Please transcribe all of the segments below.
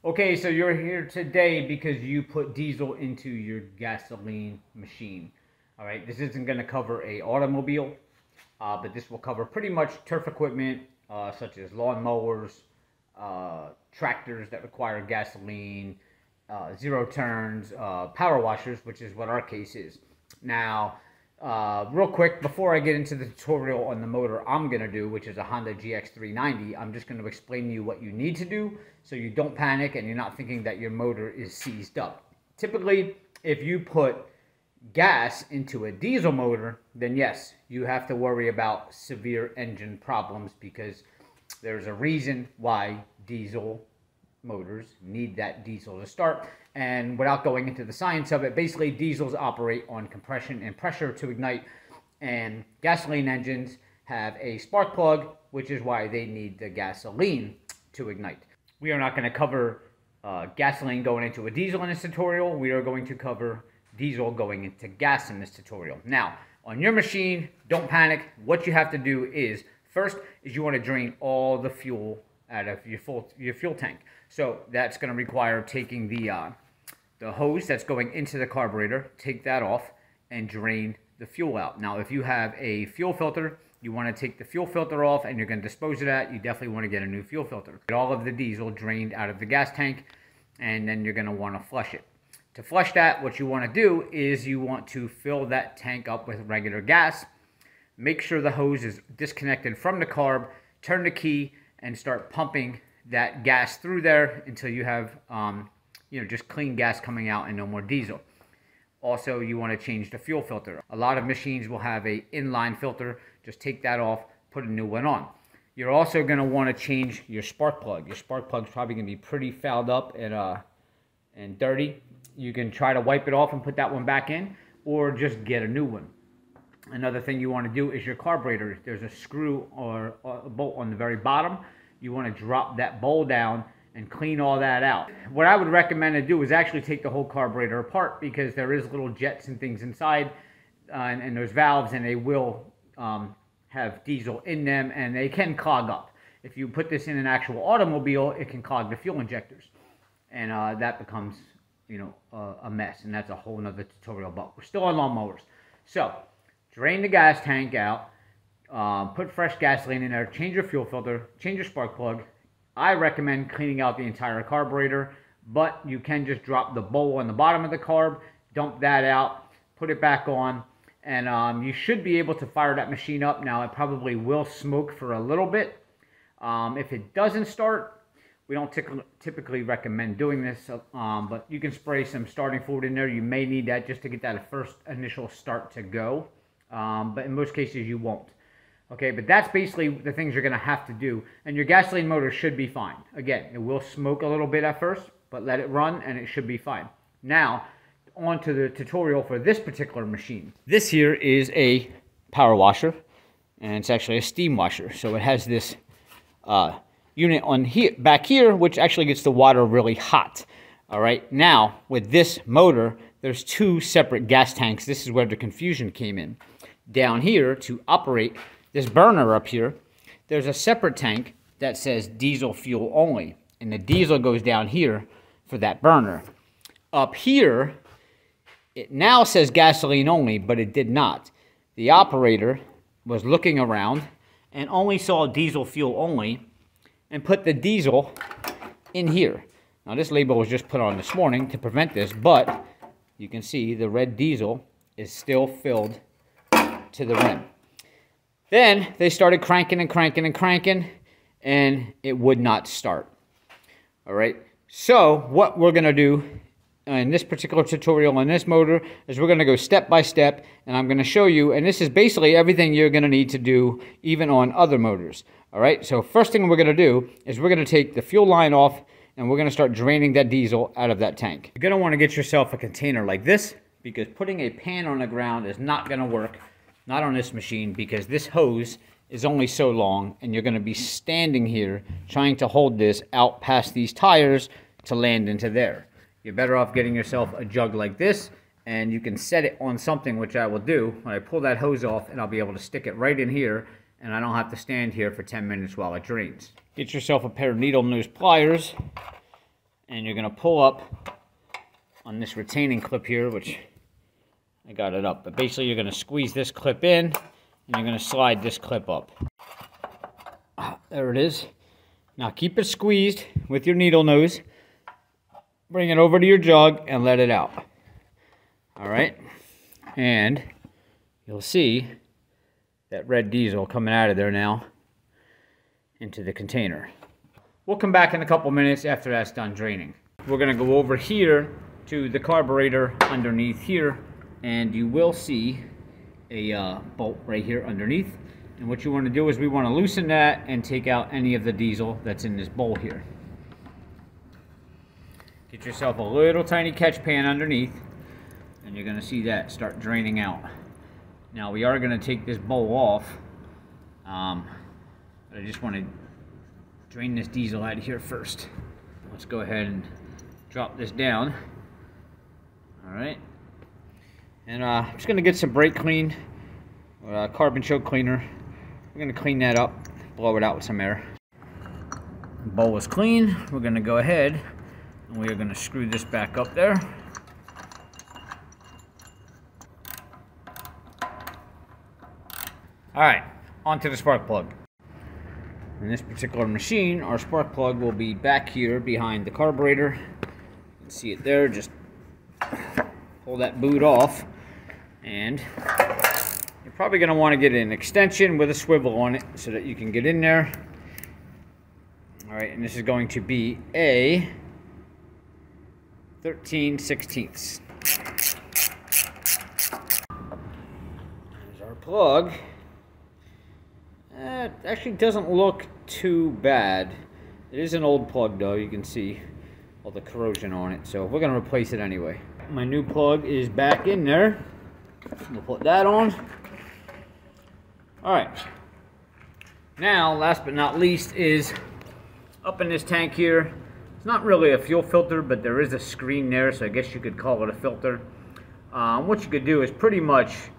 Okay, so you're here today because you put diesel into your gasoline machine. All right, this isn't going to cover a automobile, but this will cover pretty much turf equipment such as lawn mowers, tractors that require gasoline, zero turns, power washers, which is what our case is. Now, real quick, before I get into the tutorial on the motor I'm going to do, which is a Honda GX390, I'm just going to explain to you what you need to do so you don't panic and you're not thinking that your motor is seized up. Typically, if you put gas into a diesel motor, then yes, you have to worry about severe engine problems because there's a reason why diesel motors need that diesel to start. And without going into the science of it, basically diesels operate on compression and pressure to ignite, and gasoline engines have a spark plug, which is why they need the gasoline to ignite. We are not going to cover gasoline going into a diesel in this tutorial. We are going to cover diesel going into gas in this tutorial. Now, on your machine, don't panic. What you have to do is, first, is you want to drain all the fuel out of your fuel tank. So that's going to require taking the hose that's going into the carburetor, take that off, and drain the fuel out. Now, if you have a fuel filter, you want to take the fuel filter off and you're going to dispose of that, you definitely want to get a new fuel filter. Get all of the diesel drained out of the gas tank, and then you're going to want to flush it. To flush that, what you want to do is you want to fill that tank up with regular gas. Make sure the hose is disconnected from the carb, turn the key, and start pumping that gas through there until you have just clean gas coming out and no more diesel. Also, you want to change the fuel filter. A lot of machines will have a inline filter. Just take that off, put a new one on. You're also going to want to change your spark plug. Your spark plug is probably going to be pretty fouled up and dirty. You can try to wipe it off and put that one back in, or just get a new one. Another thing you want to do is your carburetor. There's a screw or a bolt on the very bottom. You want to drop that bowl down and clean all that out. What I would recommend to do is actually take the whole carburetor apart, because there is little jets and things inside and those valves, and they will have diesel in them and they can clog up. If you put this in an actual automobile, it can clog the fuel injectors, and that becomes a mess, and that's a whole nother tutorial, but we're still on lawnmowers. So drain the gas tank out, put fresh gasoline in there, change your fuel filter, change your spark plug. I recommend cleaning out the entire carburetor, but you can just drop the bowl on the bottom of the carb, dump that out, put it back on, and you should be able to fire that machine up. Now, it probably will smoke for a little bit. If it doesn't start, we don't typically recommend doing this, but you can spray some starting fluid in there. You may need that just to get that first initial start to go, but in most cases you won't. Okay, but that's basically the things you're going to have to do, and your gasoline motor should be fine. Again, it will smoke a little bit at first, but let it run and it should be fine. Now, on to the tutorial for this particular machine. This here is a power washer, and it's actually a steam washer. So it has this unit on here, back here, which actually gets the water really hot. All right, now with this motor, there's two separate gas tanks. This is where the confusion came in. Down here, to operate this burner up here, there's a separate tank that says diesel fuel only, and the diesel goes down here for that burner. Up here, it now says gasoline only, but it did not. The operator was looking around and only saw diesel fuel only and put the diesel in here. Now, this label was just put on this morning to prevent this, but you can see the red diesel is still filled to the rim. Then they started cranking and cranking and cranking, and it would not start. All right, so what we're going to do in this particular tutorial on this motor is we're going to go step by step, and I'm going to show you, and this is basically everything you're going to need to do even on other motors. All right, so first thing we're going to do is we're going to take the fuel line off, and we're going to start draining that diesel out of that tank. You're going to want to get yourself a container like this, because putting a pan on the ground is not going to work. Not on this machine, because this hose is only so long, and you're going to be standing here trying to hold this out past these tires to land into there. You're better off getting yourself a jug like this, and you can set it on something, which I will do. When I pull that hose off, and I'll be able to stick it right in here, and I don't have to stand here for 10 minutes while it drains. Get yourself a pair of needle nose pliers, and you're going to pull up on this retaining clip here, which I got it up. But basically, you're going to squeeze this clip in, and you're going to slide this clip up. There it is. Now keep it squeezed with your needle nose. Bring it over to your jug and let it out. All right. And you'll see that red diesel coming out of there now into the container. We'll come back in a couple minutes after that's done draining. We're going to go over here to the carburetor underneath here, and you will see a bolt right here underneath. And what you want to do is we want to loosen that and take out any of the diesel that's in this bowl here. Get yourself a little tiny catch pan underneath, and you're going to see that start draining out. Now we are going to take this bowl off, but I just want to drain this diesel out of here first. Let's go ahead and drop this down. All right, and I'm just going to get some brake clean, carbon choke cleaner. We're going to clean that up, blow it out with some air. The bowl is clean. We're going to go ahead and we are going to screw this back up there. All right, onto the spark plug. In this particular machine, our spark plug will be back here behind the carburetor. You can see it there. Just pull that boot off, and you're probably going to want to get an extension with a swivel on it so that you can get in there. All right, and this is going to be a 13/16. There's our plug. It actually doesn't look too bad. It is an old plug though, you can see all the corrosion on it, so we're going to replace it anyway. My new plug is back in there. We'll put that on. Alright, now last but not least is up in this tank here. It's not really a fuel filter, but there is a screen there, so I guess you could call it a filter. What you could do is pretty much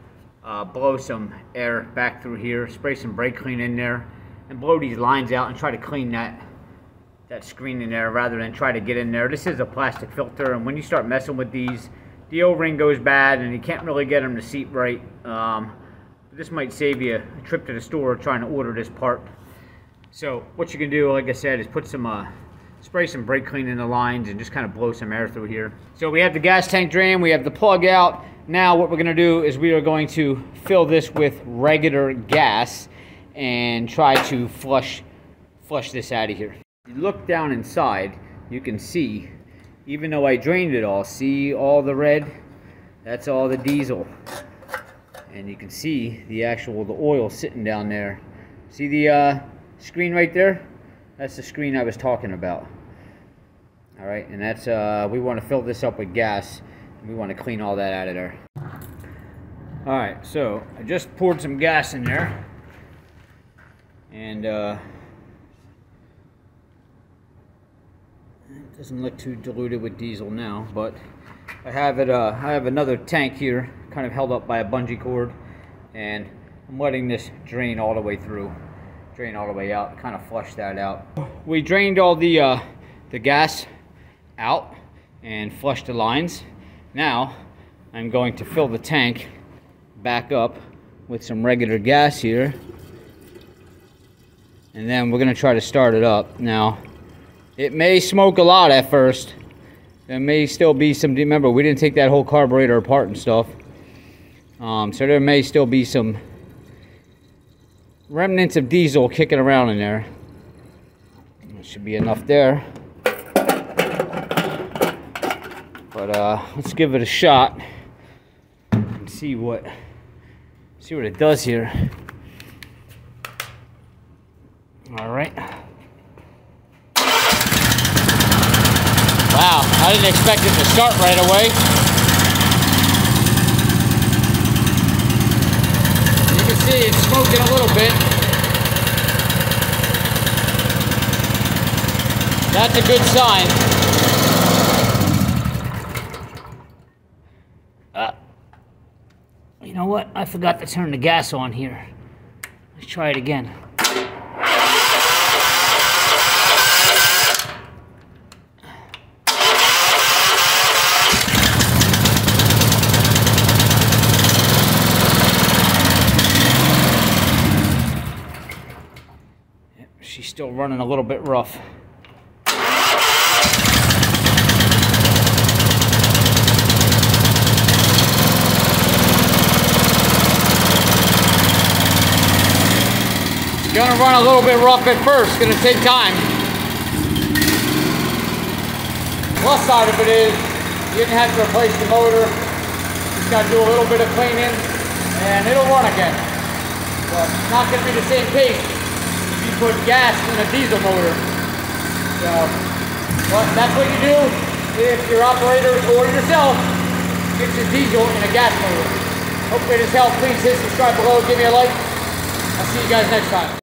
blow some air back through here, spray some brake clean in there, and blow these lines out and try to clean that screen in there rather than try to get in there. This is a plastic filter, and when you start messing with these, the O-ring goes bad and you can't really get them to seat right. This might save you a trip to the store trying to order this part. So what you can do, like I said, is put some spray some brake clean in the lines and just kind of blow some air through here. So we have the gas tank drain, we have the plug out. Now what we're going to do is we are going to fill this with regular gas and try to flush this out of here. If you look down inside, you can see, even though I drained it all, see all the red? That's all the diesel. And you can see the oil sitting down there. See the screen right there? That's the screen I was talking about. All right, and that's we want to fill this up with gas. We want to clean all that out of there. All right, so I just poured some gas in there, and it doesn't look too diluted with diesel now, but I have another tank here, kind of held up by a bungee cord, and I'm letting this drain all the way through, drain all the way out, kind of flush that out. We drained all the gas out and flushed the lines. Now I'm going to fill the tank back up with some regular gas here, and then we're going to try to start it up. Now it may smoke a lot at first. There may still be some, remember we didn't take that whole carburetor apart and stuff, so there may still be some remnants of diesel kicking around in there. There should be enough there, but let's give it a shot and see what it does here. All right. Wow, I didn't expect it to start right away. You can see it's smoking a little bit. That's a good sign. You know what? I forgot to turn the gas on here. Let's try it again. Still running a little bit rough. Gonna run a little bit rough at first, gonna take time. Plus side of it is, you didn't have to replace the motor. Just gotta do a little bit of cleaning, and it'll run again. But it's not gonna be the same pace if you put gas in a diesel motor. So, well, that's what you do if your operator or yourself gets a diesel in a gas motor. Hopefully this helped. Please hit subscribe below, give me a like. I'll see you guys next time.